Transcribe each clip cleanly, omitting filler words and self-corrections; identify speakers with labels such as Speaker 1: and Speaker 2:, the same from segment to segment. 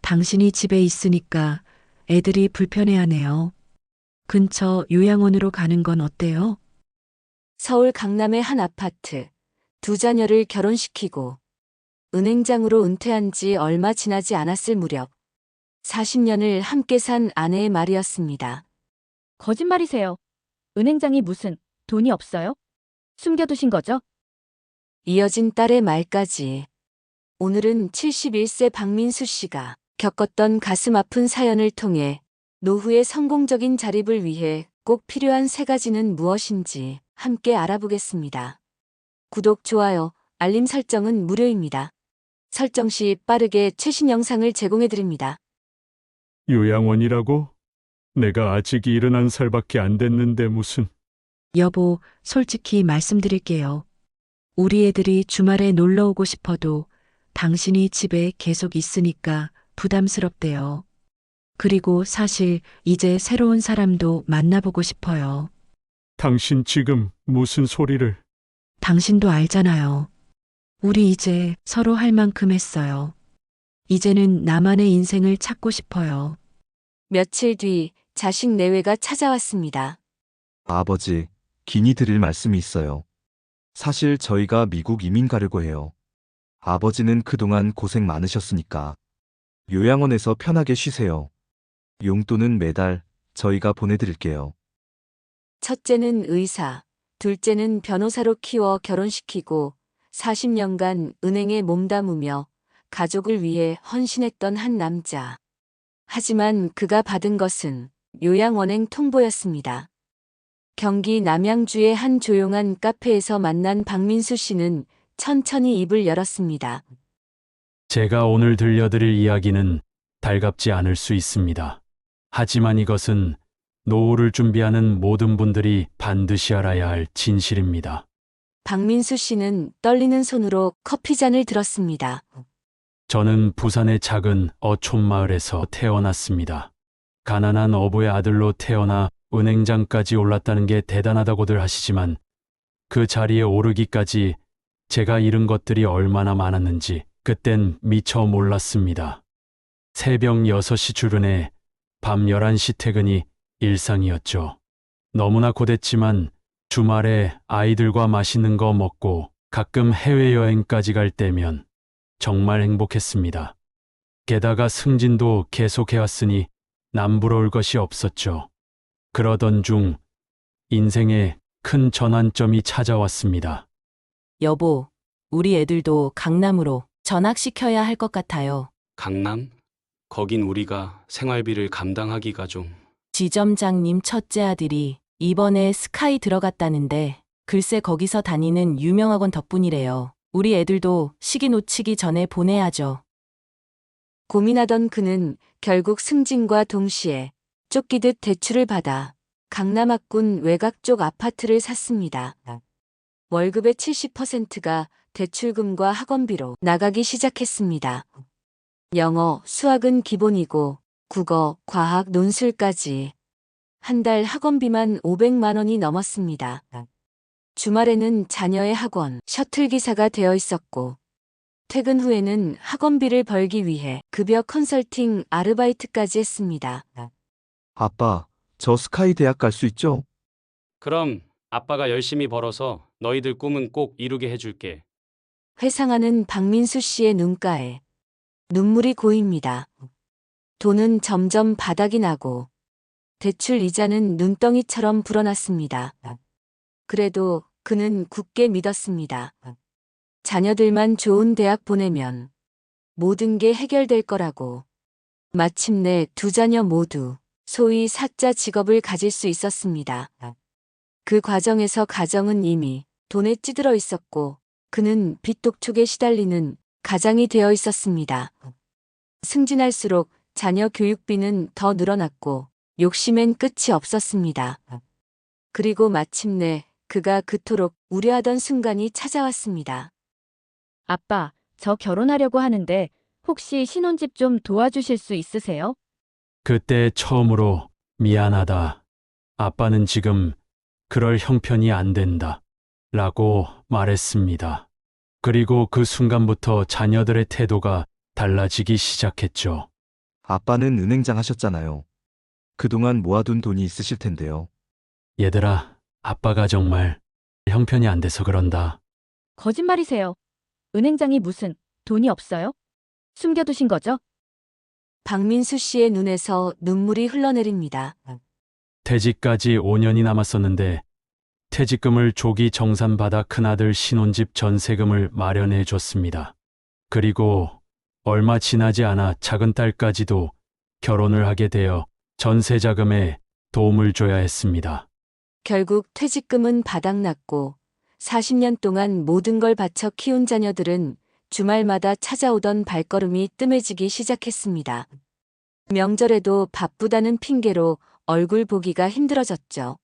Speaker 1: 당신이 집에 있으니까 애들이 불편해하네요. 근처 요양원으로 가는 건 어때요?
Speaker 2: 서울 강남의 한 아파트. 두 자녀를 결혼시키고 은행장으로 은퇴한 지 얼마 지나지 않았을 무렵 40년을 함께 산 아내의 말이었습니다.
Speaker 3: 거짓말이세요. 은행장이 무슨 돈이 없어요? 숨겨두신 거죠?
Speaker 2: 이어진 딸의 말까지. 오늘은 71세 박민수 씨가 겪었던 가슴 아픈 사연을 통해 노후의 성공적인 자립을 위해 꼭 필요한 세 가지는 무엇인지 함께 알아보겠습니다. 구독, 좋아요, 알림 설정은 무료입니다. 설정 시 빠르게 최신 영상을 제공해드립니다.
Speaker 4: 요양원이라고? 내가 아직 71살밖에 안 됐는데 무슨.
Speaker 1: 여보, 솔직히 말씀드릴게요. 우리 애들이 주말에 놀러 오고 싶어도 당신이 집에 계속 있으니까 부담스럽대요. 그리고 사실 이제 새로운 사람도 만나보고 싶어요.
Speaker 4: 당신 지금 무슨 소리를.
Speaker 1: 당신도 알잖아요. 우리 이제 서로 할 만큼 했어요. 이제는 나만의 인생을 찾고 싶어요.
Speaker 2: 며칠 뒤 자식 내외가 찾아왔습니다.
Speaker 5: 아버지, 긴히 드릴 말씀이 있어요. 사실 저희가 미국 이민 가려고 해요. 아버지는 그동안 고생 많으셨으니까 요양원에서 편하게 쉬세요. 용돈은 매달 저희가 보내드릴게요.
Speaker 2: 첫째는 의사, 둘째는 변호사로 키워 결혼시키고 40년간 은행에 몸담으며 가족을 위해 헌신했던 한 남자. 하지만 그가 받은 것은 요양원행 통보였습니다. 경기 남양주의 한 조용한 카페에서 만난 박민수 씨는 천천히 입을 열었습니다.
Speaker 6: 제가 오늘 들려드릴 이야기는 달갑지 않을 수 있습니다. 하지만 이것은 노후를 준비하는 모든 분들이 반드시 알아야 할 진실입니다.
Speaker 2: 박민수 씨는 떨리는 손으로 커피잔을 들었습니다.
Speaker 6: 저는 부산의 작은 어촌마을에서 태어났습니다. 가난한 어부의 아들로 태어나 은행장까지 올랐다는 게 대단하다고들 하시지만 그 자리에 오르기까지 제가 잃은 것들이 얼마나 많았는지 그땐 미처 몰랐습니다. 새벽 6시 출근에 밤 11시 퇴근이 일상이었죠. 너무나 고됐지만 주말에 아이들과 맛있는 거 먹고 가끔 해외여행까지 갈 때면 정말 행복했습니다. 게다가 승진도 계속해왔으니 남부러울 것이 없었죠. 그러던 중 인생에 큰 전환점이 찾아왔습니다.
Speaker 7: 여보, 우리 애들도 강남으로 전학시켜야 할 것 같아요.
Speaker 8: 강남? 거긴 우리가 생활비를 감당하기가 좀.
Speaker 7: 지점장님 첫째 아들이 이번에 스카이 들어갔다는데 글쎄 거기서 다니는 유명학원 덕분이래요. 우리 애들도 시기 놓치기 전에 보내야죠.
Speaker 2: 고민하던 그는 결국 승진과 동시에 쫓기듯 대출을 받아 강남학군 외곽 쪽 아파트를 샀습니다. 월급의 70%가 대출금과 학원비로 나가기 시작했습니다. 영어, 수학은 기본이고 국어, 과학, 논술까지 한 달 학원비만 500만 원이 넘었습니다. 주말에는 자녀의 학원, 셔틀 기사가 되어 있었고 퇴근 후에는 학원비를 벌기 위해 급여 컨설팅 아르바이트까지 했습니다.
Speaker 5: 아빠, 저 스카이 대학 갈 수 있죠?
Speaker 8: 그럼 아빠가 열심히 벌어서 너희들 꿈은 꼭 이루게 해줄게.
Speaker 2: 회상하는 박민수 씨의 눈가에 눈물이 고입니다. 돈은 점점 바닥이 나고 대출 이자는 눈덩이처럼 불어났습니다. 그래도 그는 굳게 믿었습니다. 자녀들만 좋은 대학 보내면 모든 게 해결될 거라고. 마침내 두 자녀 모두 소위 사자 직업을 가질 수 있었습니다. 그 과정에서 가정은 이미 돈에 찌들어 있었고 그는 빚독촉에 시달리는 가장이 되어 있었습니다. 승진할수록 자녀 교육비는 더 늘어났고 욕심엔 끝이 없었습니다. 그리고 마침내 그가 그토록 우려하던 순간이 찾아왔습니다.
Speaker 3: 아빠, 저 결혼하려고 하는데 혹시 신혼집 좀 도와주실 수 있으세요?
Speaker 6: 그때 처음으로 미안하다. 아빠는 지금 그럴 형편이 안 된다. 라고 말했습니다. 그리고 그 순간부터 자녀들의 태도가 달라지기 시작했죠.
Speaker 5: 아빠는 은행장 하셨잖아요. 그동안 모아둔 돈이 있으실 텐데요.
Speaker 6: 얘들아, 아빠가 정말 형편이 안 돼서 그런다.
Speaker 3: 거짓말이세요. 은행장이 무슨 돈이 없어요? 숨겨두신 거죠?
Speaker 2: 박민수 씨의 눈에서 눈물이 흘러내립니다.
Speaker 6: 퇴직까지 5년이 남았었는데 퇴직금을 조기 정산받아 큰아들 신혼집 전세금을 마련해 줬습니다. 그리고 얼마 지나지 않아 작은 딸까지도 결혼을 하게 되어 전세 자금에 도움을 줘야 했습니다.
Speaker 2: 결국 퇴직금은 바닥났고 40년 동안 모든 걸 바쳐 키운 자녀들은 주말마다 찾아오던 발걸음이 뜸해지기 시작했습니다. 명절에도 바쁘다는 핑계로 얼굴 보기가 힘들어졌죠.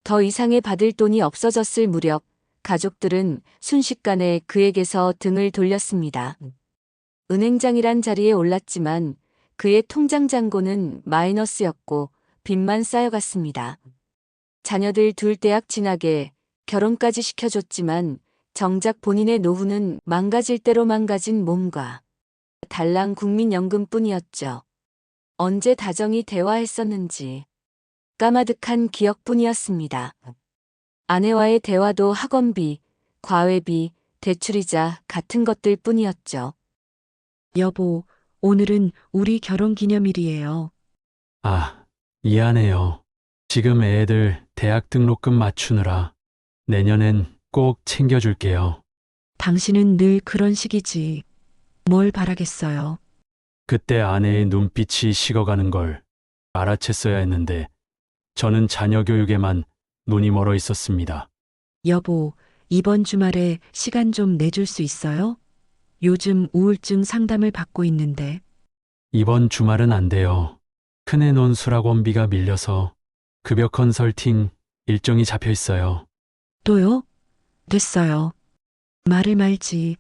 Speaker 2: 더 이상의 받을 돈이 없어졌을 무렵 가족들은 순식간에 그에게서 등을 돌렸습니다. 은행장이란 자리에 올랐지만 그의 통장 잔고는 마이너스였고 빚만 쌓여갔습니다. 자녀들 둘 대학 진학에 결혼까지 시켜줬지만 정작 본인의 노후는 망가질 대로 망가진 몸과 달랑 국민연금뿐이었죠. 언제 다정히 대화했었는지 까마득한 기억뿐이었습니다. 아내와의 대화도 학원비, 과외비, 대출이자 같은 것들 뿐이었죠.
Speaker 1: 여보, 오늘은 우리 결혼 기념일이에요.
Speaker 6: 아, 미안해요. 지금 애들 대학 등록금 맞추느라 내년엔 꼭 챙겨줄게요.
Speaker 1: 당신은 늘 그런 식이지. 뭘 바라겠어요.
Speaker 6: 그때 아내의 눈빛이 식어가는 걸 알아챘어야 했는데 저는 자녀 교육에만 눈이 멀어 있었습니다.
Speaker 1: 여보, 이번 주말에 시간 좀 내줄 수 있어요? 요즘 우울증 상담을 받고 있는데.
Speaker 6: 이번 주말은 안 돼요. 큰애 논술학원비가 밀려서 급여 컨설팅 일정이 잡혀 있어요.
Speaker 1: 또요? 됐어요. 말을 말지.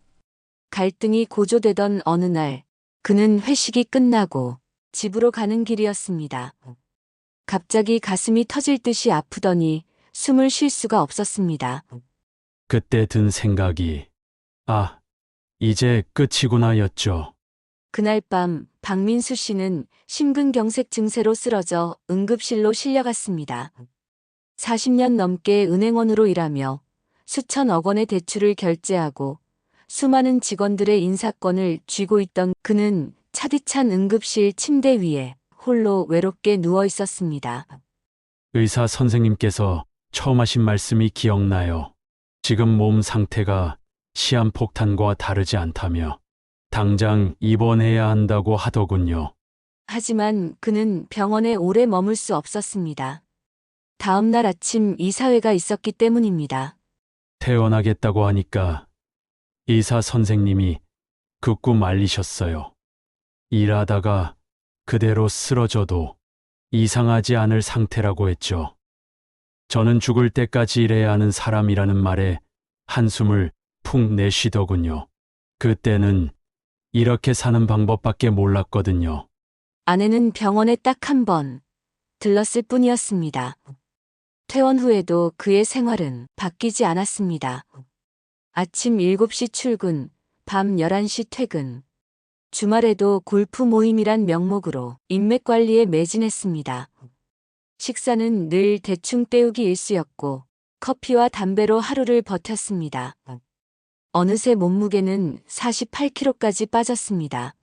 Speaker 2: 갈등이 고조되던 어느 날, 그는 회식이 끝나고 집으로 가는 길이었습니다. 갑자기 가슴이 터질 듯이 아프더니 숨을 쉴 수가 없었습니다.
Speaker 6: 그때 든 생각이 아, 이제 끝이구나였죠.
Speaker 2: 그날 밤 박민수 씨는 심근경색 증세로 쓰러져 응급실로 실려갔습니다. 40년 넘게 은행원으로 일하며 수천억 원의 대출을 결제하고 수많은 직원들의 인사권을 쥐고 있던 그는 차디찬 응급실 침대 위에 홀로 외롭게 누워 있었습니다.
Speaker 6: 의사 선생님께서 처음 하신 말씀이 기억나요. 지금 몸 상태가 시한폭탄과 다르지 않다며 당장 입원해야 한다고 하더군요.
Speaker 2: 하지만 그는 병원에 오래 머물 수 없었습니다. 다음 날 아침 이사회가 있었기 때문입니다.
Speaker 6: 퇴원하겠다고 하니까 의사 선생님이 극구 말리셨어요. 일하다가 그대로 쓰러져도 이상하지 않을 상태라고 했죠. 저는 죽을 때까지 일해야 하는 사람이라는 말에 한숨을 푹 내쉬더군요. 그때는 이렇게 사는 방법밖에 몰랐거든요.
Speaker 2: 아내는 병원에 딱 한 번 들렀을 뿐이었습니다. 퇴원 후에도 그의 생활은 바뀌지 않았습니다. 아침 7시 출근, 밤 11시 퇴근. 주말에도 골프 모임이란 명목으로 인맥 관리에 매진했습니다. 식사는 늘 대충 때우기 일쑤였고 커피와 담배로 하루를 버텼습니다. 어느새 몸무게는 48kg까지 빠졌습니다.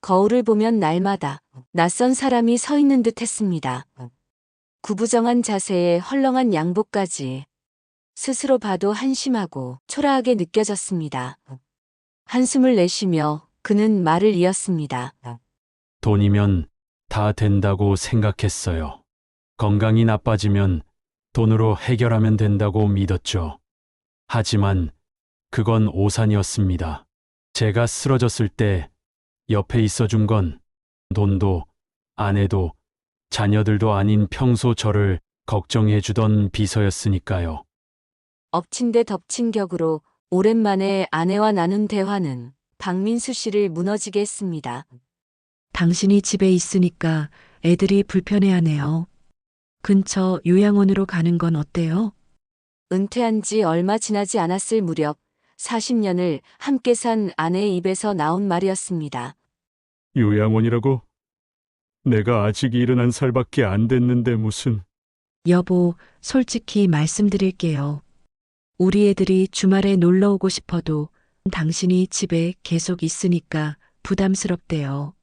Speaker 2: 거울을 보면 날마다 낯선 사람이 서 있는 듯 했습니다. 구부정한 자세에 헐렁한 양복까지 스스로 봐도 한심하고 초라하게 느껴졌습니다. 한숨을 내쉬며 그는 말을 이었습니다.
Speaker 6: 돈이면 다 된다고 생각했어요. 건강이 나빠지면 돈으로 해결하면 된다고 믿었죠. 하지만 그건 오산이었습니다. 제가 쓰러졌을 때 옆에 있어준 건 돈도 아내도 자녀들도 아닌 평소 저를 걱정해주던 비서였으니까요.
Speaker 2: 엎친 데 덮친 격으로 오랜만에 아내와 나눈 대화는 박민수 씨를 무너지게 했습니다.
Speaker 1: 당신이 집에 있으니까 애들이 불편해하네요. 근처 요양원으로 가는 건 어때요?
Speaker 2: 은퇴한 지 얼마 지나지 않았을 무렵 40년을 함께 산 아내의 입에서 나온 말이었습니다.
Speaker 4: 요양원이라고? 내가 아직 70살밖에 안 됐는데 무슨.
Speaker 1: 여보, 솔직히 말씀드릴게요. 우리 애들이 주말에 놀러 오고 싶어도 당신이 집에 계속 있으니까 부담스럽대요.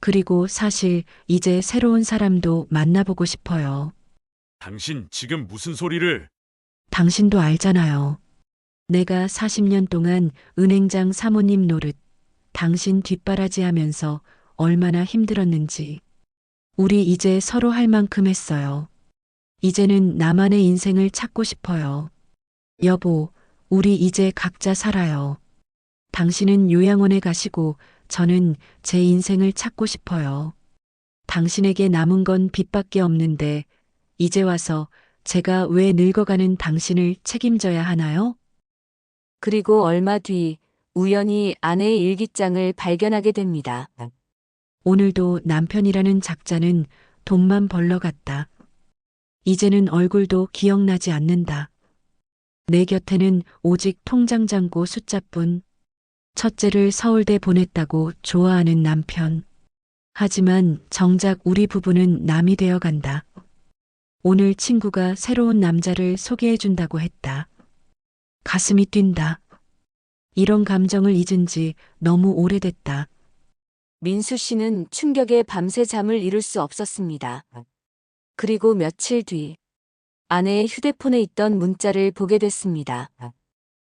Speaker 1: 그리고 사실 이제 새로운 사람도 만나보고 싶어요.
Speaker 4: 당신 지금 무슨 소리를.
Speaker 1: 당신도 알잖아요. 내가 40년 동안 은행장 사모님 노릇, 당신 뒷바라지 하면서 얼마나 힘들었는지. 우리 이제 서로 할 만큼 했어요. 이제는 나만의 인생을 찾고 싶어요. 여보, 우리 이제 각자 살아요. 당신은 요양원에 가시고 저는 제 인생을 찾고 싶어요. 당신에게 남은 건 빚밖에 없는데 이제 와서 제가 왜 늙어가는 당신을 책임져야 하나요?
Speaker 2: 그리고 얼마 뒤 우연히 아내의 일기장을 발견하게 됩니다.
Speaker 1: 오늘도 남편이라는 작자는 돈만 벌러 갔다. 이제는 얼굴도 기억나지 않는다. 내 곁에는 오직 통장 잔고 숫자뿐. 첫째를 서울대 보냈다고 좋아하는 남편. 하지만 정작 우리 부부는 남이 되어 간다. 오늘 친구가 새로운 남자를 소개해 준다고 했다. 가슴이 뛴다. 이런 감정을 잊은 지 너무 오래됐다.
Speaker 2: 민수 씨는 충격에 밤새 잠을 이룰 수 없었습니다. 그리고 며칠 뒤 아내의 휴대폰에 있던 문자를 보게 됐습니다.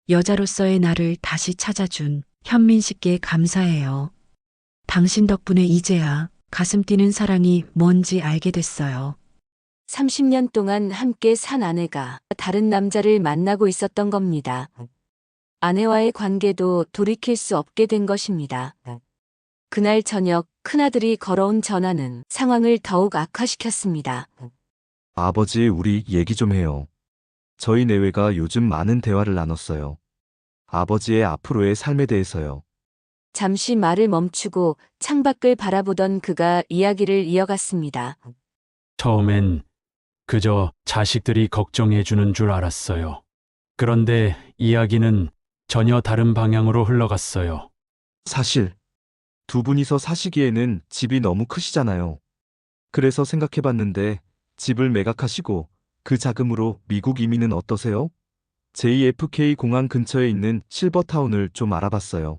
Speaker 1: 여자로서의 나를 다시 찾아준 현민 씨께 감사해요. 당신 덕분에 이제야 가슴 뛰는 사랑이 뭔지 알게 됐어요.
Speaker 2: 30년 동안 함께 산 아내가 다른 남자를 만나고 있었던 겁니다. 아내와의 관계도 돌이킬 수 없게 된 것입니다. 그날 저녁 큰아들이 걸어온 전화는 상황을 더욱 악화시켰습니다.
Speaker 5: 아버지, 우리 얘기 좀 해요. 저희 내외가 요즘 많은 대화를 나눴어요. 아버지의 앞으로의 삶에 대해서요.
Speaker 2: 잠시 말을 멈추고 창밖을 바라보던 그가 이야기를 이어갔습니다.
Speaker 6: 처음엔 그저 자식들이 걱정해주는 줄 알았어요. 그런데 이야기는 전혀 다른 방향으로 흘러갔어요.
Speaker 5: 사실 두 분이서 사시기에는 집이 너무 크시잖아요. 그래서 생각해봤는데 집을 매각하시고 그 자금으로 미국 이민은 어떠세요? JFK 공항 근처에 있는 실버타운을 좀 알아봤어요.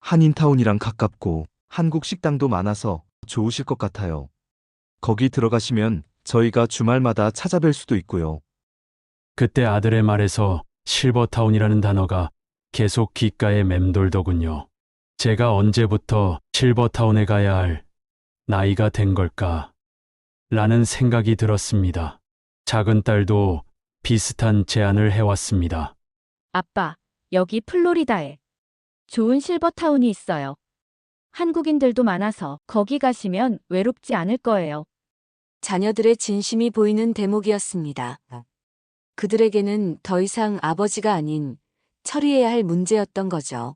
Speaker 5: 한인타운이랑 가깝고 한국 식당도 많아서 좋으실 것 같아요. 거기 들어가시면 저희가 주말마다 찾아뵐 수도 있고요.
Speaker 6: 그때 아들의 말에서 실버타운이라는 단어가 계속 귓가에 맴돌더군요. 제가 언제부터 실버타운에 가야 할 나이가 된 걸까? 라는 생각이 들었습니다. 작은 딸도 비슷한 제안을 해왔습니다.
Speaker 3: 아빠, 여기 플로리다에 좋은 실버타운이 있어요. 한국인들도 많아서 거기 가시면 외롭지 않을 거예요.
Speaker 2: 자녀들의 진심이 보이는 대목이었습니다. 그들에게는 더 이상 아버지가 아닌 처리해야 할 문제였던 거죠.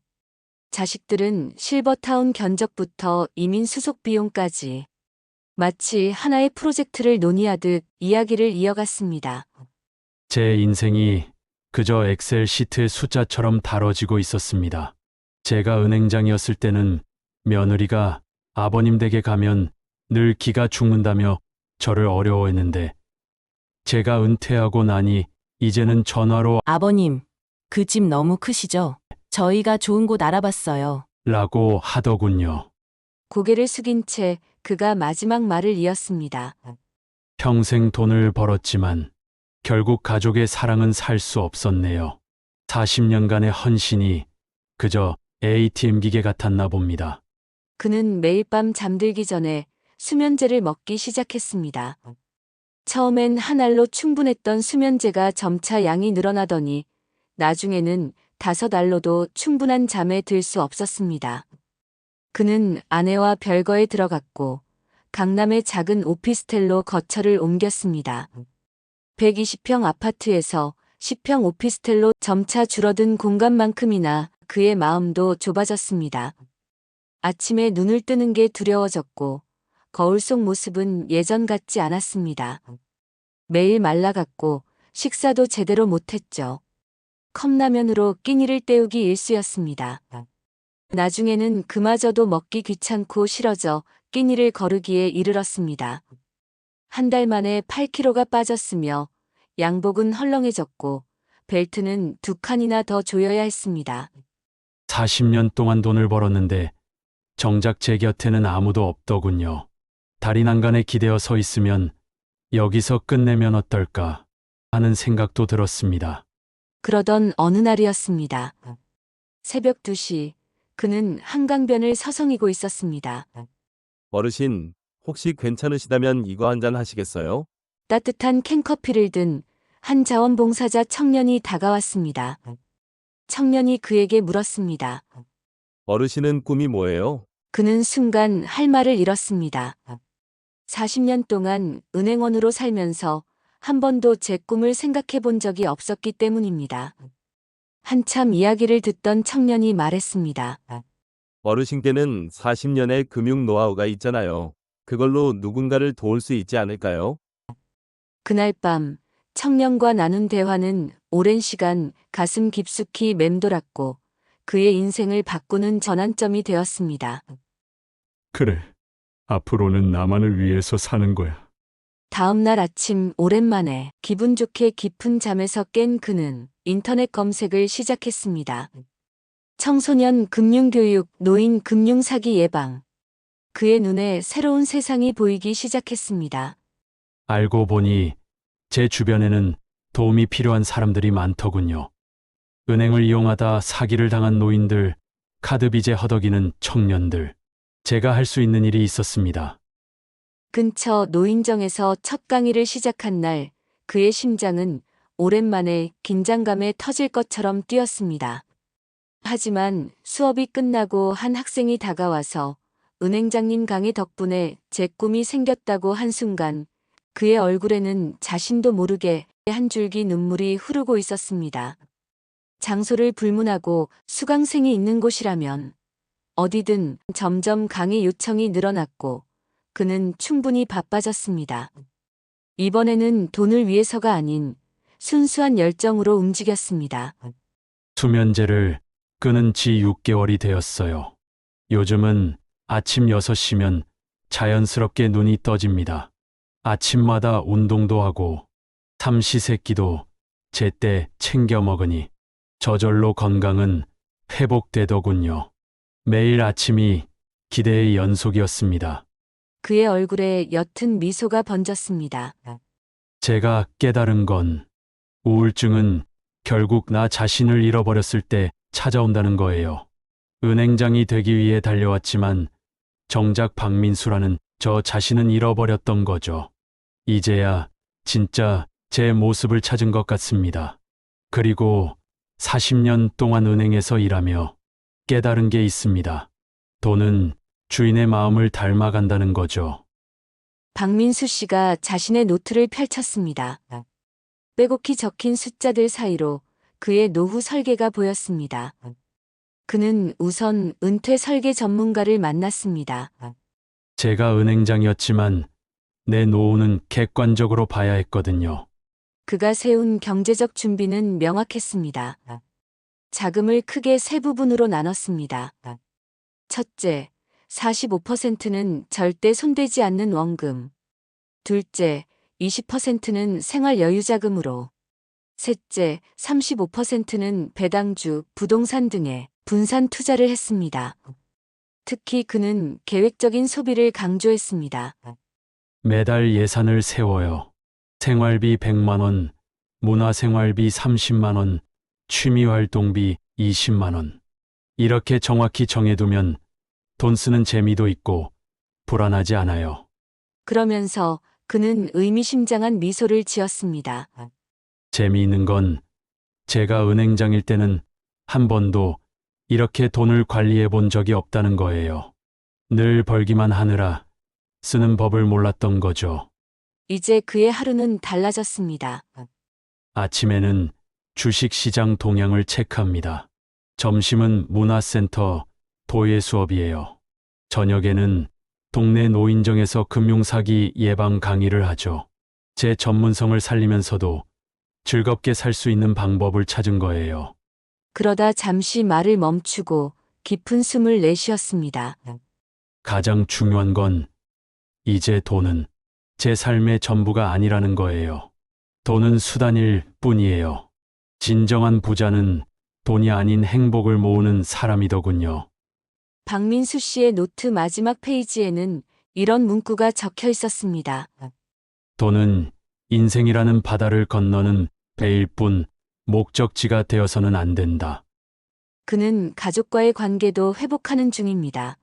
Speaker 2: 자식들은 실버타운 견적부터 이민 수속 비용까지 마치 하나의 프로젝트를 논의하듯 이야기를 이어갔습니다.
Speaker 6: 제 인생이 그저 엑셀 시트의 숫자처럼 다뤄지고 있었습니다. 제가 은행장이었을 때는 며느리가 아버님 댁에 가면 늘 기가 죽는다며 저를 어려워했는데 제가 은퇴하고 나니 이제는 전화로
Speaker 7: 아버님, 그 집 너무 크시죠? 저희가 좋은 곳 알아봤어요.
Speaker 6: 라고 하더군요.
Speaker 2: 고개를 숙인 채 그가 마지막 말을 이었습니다.
Speaker 6: 평생 돈을 벌었지만 결국 가족의 사랑은 살 수 없었네요. 40년간의 헌신이 그저 ATM 기계 같았나 봅니다.
Speaker 2: 그는 매일 밤 잠들기 전에 수면제를 먹기 시작했습니다. 처음엔 한 알로 충분했던 수면제가 점차 양이 늘어나더니 나중에는 5알로도 충분한 잠에 들 수 없었습니다. 그는 아내와 별거에 들어갔고 강남의 작은 오피스텔로 거처를 옮겼습니다. 120평 아파트에서 10평 오피스텔로 점차 줄어든 공간만큼이나 그의 마음도 좁아졌습니다. 아침에 눈을 뜨는 게 두려워졌고 거울 속 모습은 예전 같지 않았습니다. 매일 말라갔고 식사도 제대로 못했죠. 컵라면으로 끼니를 때우기 일쑤였습니다. 나중에는 그마저도 먹기 귀찮고 싫어져 끼니를 거르기에 이르렀습니다. 한 달 만에 8kg가 빠졌으며 양복은 헐렁해졌고 벨트는 2칸이나 더 조여야 했습니다.
Speaker 6: 40년 동안 돈을 벌었는데 정작 제 곁에는 아무도 없더군요. 달인 한간에 기대어 서 있으면 여기서 끝내면 어떨까 하는 생각도 들었습니다.
Speaker 2: 그러던 어느 날이었습니다. 새벽 2시, 그는 한강변을 서성이고 있었습니다.
Speaker 9: 어르신, 혹시 괜찮으시다면 이거 한 잔 하시겠어요?
Speaker 2: 따뜻한 캔커피를 든 한 자원봉사자 청년이 다가왔습니다. 청년이 그에게 물었습니다.
Speaker 9: 어르신은 꿈이 뭐예요?
Speaker 2: 그는 순간 할 말을 잃었습니다. 40년 동안 은행원으로 살면서 한 번도 제 꿈을 생각해 본 적이 없었기 때문입니다. 한참 이야기를 듣던 청년이 말했습니다.
Speaker 9: 어르신께는 40년의 금융 노하우가 있잖아요. 그걸로 누군가를 도울 수 있지 않을까요?
Speaker 2: 그날 밤 청년과 나눈 대화는 오랜 시간 가슴 깊숙이 맴돌았고 그의 인생을 바꾸는 전환점이 되었습니다.
Speaker 4: 그래. 앞으로는 나만을 위해서 사는 거야.
Speaker 2: 다음 날 아침 오랜만에 기분 좋게 깊은 잠에서 깬 그는 인터넷 검색을 시작했습니다. 청소년 금융교육, 노인 금융사기 예방. 그의 눈에 새로운 세상이 보이기 시작했습니다.
Speaker 6: 알고 보니 제 주변에는 도움이 필요한 사람들이 많더군요. 은행을 이용하다 사기를 당한 노인들, 카드 빚에 허덕이는 청년들. 제가 할 수 있는 일이 있었습니다.
Speaker 2: 근처 노인정에서 첫 강의를 시작한 날 그의 심장은 오랜만에 긴장감에 터질 것처럼 뛰었습니다. 하지만 수업이 끝나고 한 학생이 다가와서 은행장님 강의 덕분에 제 꿈이 생겼다고 한 순간 그의 얼굴에는 자신도 모르게 한 줄기 눈물이 흐르고 있었습니다. 장소를 불문하고 수강생이 있는 곳이라면 어디든 점점 강의 요청이 늘어났고 그는 충분히 바빠졌습니다. 이번에는 돈을 위해서가 아닌 순수한 열정으로 움직였습니다.
Speaker 6: 수면제를 끊은 지 6개월이 되었어요. 요즘은 아침 6시면 자연스럽게 눈이 떠집니다. 아침마다 운동도 하고 삼시세끼도 제때 챙겨 먹으니 저절로 건강은 회복되더군요. 매일 아침이 기대의 연속이었습니다.
Speaker 2: 그의 얼굴에 옅은 미소가 번졌습니다.
Speaker 6: 제가 깨달은 건 우울증은 결국 나 자신을 잃어버렸을 때 찾아온다는 거예요. 은행장이 되기 위해 달려왔지만 정작 박민수라는 저 자신은 잃어버렸던 거죠. 이제야 진짜 제 모습을 찾은 것 같습니다. 그리고 40년 동안 은행에서 일하며 깨달은 게 있습니다. 돈은 주인의 마음을 닮아간다는 거죠.
Speaker 2: 박민수 씨가 자신의 노트를 펼쳤습니다. 빼곡히 적힌 숫자들 사이로 그의 노후 설계가 보였습니다. 그는 우선 은퇴 설계 전문가를 만났습니다.
Speaker 6: 제가 은행장이었지만 내 노후는 객관적으로 봐야 했거든요.
Speaker 2: 그가 세운 경제적 준비는 명확했습니다. 자금을 크게 세 부분으로 나눴습니다. 첫째, 45%는 절대 손대지 않는 원금. 둘째, 20%는 생활 여유자금으로. 셋째, 35%는 배당주, 부동산 등에 분산 투자를 했습니다. 특히 그는 계획적인 소비를 강조했습니다.
Speaker 6: 매달 예산을 세워요. 생활비 100만 원, 문화생활비 30만 원, 취미활동비 20만 원. 이렇게 정확히 정해두면 돈 쓰는 재미도 있고 불안하지 않아요.
Speaker 2: 그러면서 그는 의미심장한 미소를 지었습니다.
Speaker 6: 재미있는 건 제가 은행장일 때는 한 번도 이렇게 돈을 관리해 본 적이 없다는 거예요. 늘 벌기만 하느라 쓰는 법을 몰랐던 거죠.
Speaker 2: 이제 그의 하루는 달라졌습니다.
Speaker 6: 아침에는 주식시장 동향을 체크합니다. 점심은 문화센터 도예 수업이에요. 저녁에는 동네 노인정에서 금융사기 예방 강의를 하죠. 제 전문성을 살리면서도 즐겁게 살 수 있는 방법을 찾은 거예요.
Speaker 2: 그러다 잠시 말을 멈추고 깊은 숨을 내쉬었습니다.
Speaker 6: 가장 중요한 건 이제 돈은 제 삶의 전부가 아니라는 거예요. 돈은 수단일 뿐이에요. 진정한 부자는 돈이 아닌 행복을 모으는 사람이더군요.
Speaker 2: 박민수 씨의 노트 마지막 페이지에는 이런 문구가 적혀 있었습니다.
Speaker 6: 돈은 인생이라는 바다를 건너는 배일 뿐 목적지가 되어서는 안 된다.
Speaker 2: 그는 가족과의 관계도 회복하는 중입니다.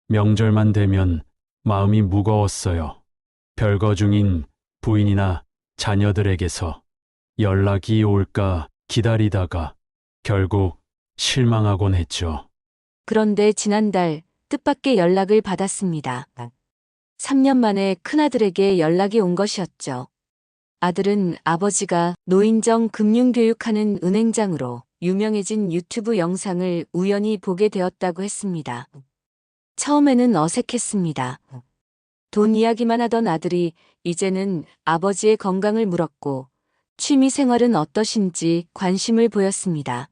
Speaker 6: 명절만 되면 마음이 무거웠어요. 별거 중인 부인이나 자녀들에게서 연락이 올까 기다리다가 결국 실망하곤 했죠.
Speaker 2: 그런데 지난달 뜻밖의 연락을 받았습니다. 3년 만에 큰아들에게 연락이 온 것이었죠. 아들은 아버지가 노인정 금융교육하는 은행장으로 유명해진 유튜브 영상을 우연히 보게 되었다고 했습니다. 처음에는 어색했습니다. 돈 이야기만 하던 아들이 이제는 아버지의 건강을 물었고 취미 생활은 어떠신지 관심을 보였습니다.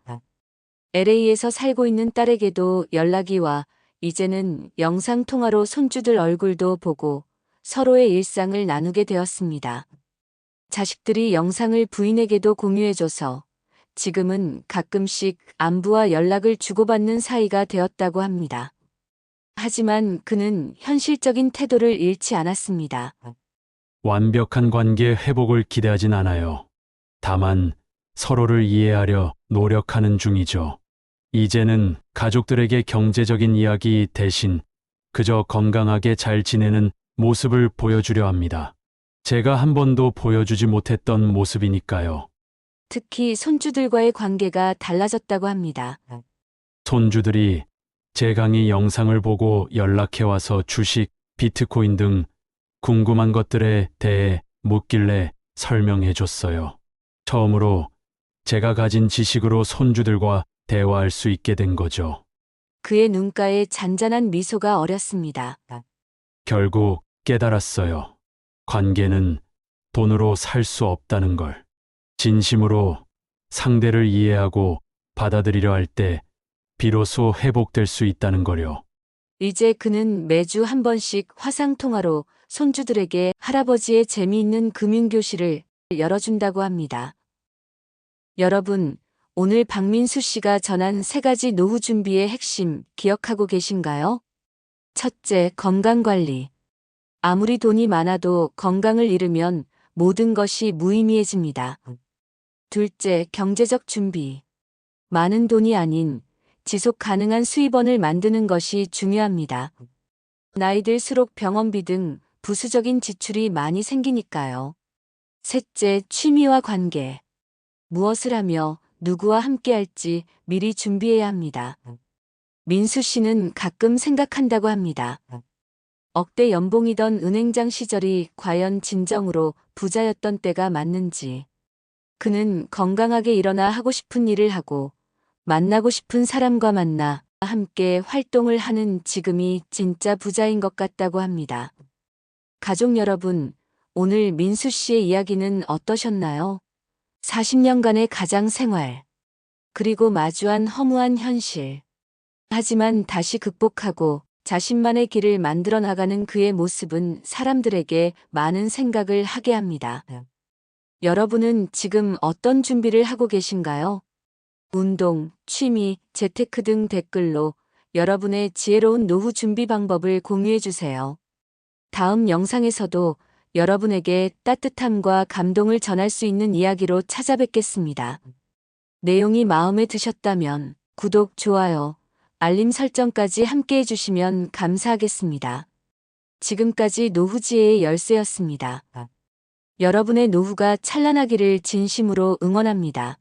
Speaker 2: LA에서 살고 있는 딸에게도 연락이 와 이제는 영상통화로 손주들 얼굴도 보고 서로의 일상을 나누게 되었습니다. 자식들이 영상을 부인에게도 공유해줘서 지금은 가끔씩 안부와 연락을 주고받는 사이가 되었다고 합니다. 하지만 그는 현실적인 태도를 잃지 않았습니다.
Speaker 6: 완벽한 관계 회복을 기대하진 않아요. 다만 서로를 이해하려 노력하는 중이죠. 이제는 가족들에게 경제적인 이야기 대신 그저 건강하게 잘 지내는 모습을 보여주려 합니다. 제가 한 번도 보여주지 못했던 모습이니까요.
Speaker 2: 특히 손주들과의 관계가 달라졌다고 합니다.
Speaker 6: 손주들이 제 강의 영상을 보고 연락해와서 주식, 비트코인 등 궁금한 것들에 대해 묻길래 설명해줬어요. 처음으로 제가 가진 지식으로 손주들과 대화할 수 있게 된 거죠.
Speaker 2: 그의 눈가에 잔잔한 미소가 어렸습니다.
Speaker 6: 결국 깨달았어요. 관계는 돈으로 살 수 없다는 걸. 진심으로 상대를 이해하고 받아들이려 할 때 비로소 회복될 수 있다는 거요.
Speaker 2: 이제 그는 매주 한 번씩 화상통화로 손주들에게 할아버지의 재미있는 금융교실을 열어준다고 합니다. 여러분, 오늘 박민수 씨가 전한 3가지 노후 준비의 핵심 기억하고 계신가요? 첫째, 건강관리. 아무리 돈이 많아도 건강을 잃으면 모든 것이 무의미해집니다. 둘째, 경제적 준비. 많은 돈이 아닌 지속 가능한 수입원을 만드는 것이 중요합니다. 나이 들수록 병원비 등 부수적인 지출이 많이 생기니까요. 셋째, 취미와 관계. 무엇을 하며 누구와 함께 할지 미리 준비해야 합니다. 민수 씨는 가끔 생각한다고 합니다. 억대 연봉이던 은행장 시절이 과연 진정으로 부자였던 때가 맞는지. 그는 건강하게 일어나 하고 싶은 일을 하고 만나고 싶은 사람과 만나 함께 활동을 하는 지금이 진짜 부자인 것 같다고 합니다. 가족 여러분, 오늘 민수 씨의 이야기는 어떠셨나요? 40년간의 가장 생활, 그리고 마주한 허무한 현실. 하지만 다시 극복하고 자신만의 길을 만들어 나가는 그의 모습은 사람들에게 많은 생각을 하게 합니다. 여러분은 지금 어떤 준비를 하고 계신가요? 운동, 취미, 재테크 등 댓글로 여러분의 지혜로운 노후 준비 방법을 공유해 주세요. 다음 영상에서도 여러분에게 따뜻함과 감동을 전할 수 있는 이야기로 찾아뵙겠습니다. 내용이 마음에 드셨다면 구독, 좋아요, 알림 설정까지 함께 해주시면 감사하겠습니다. 지금까지 노후지혜의 열쇠였습니다. 여러분의 노후가 찬란하기를 진심으로 응원합니다.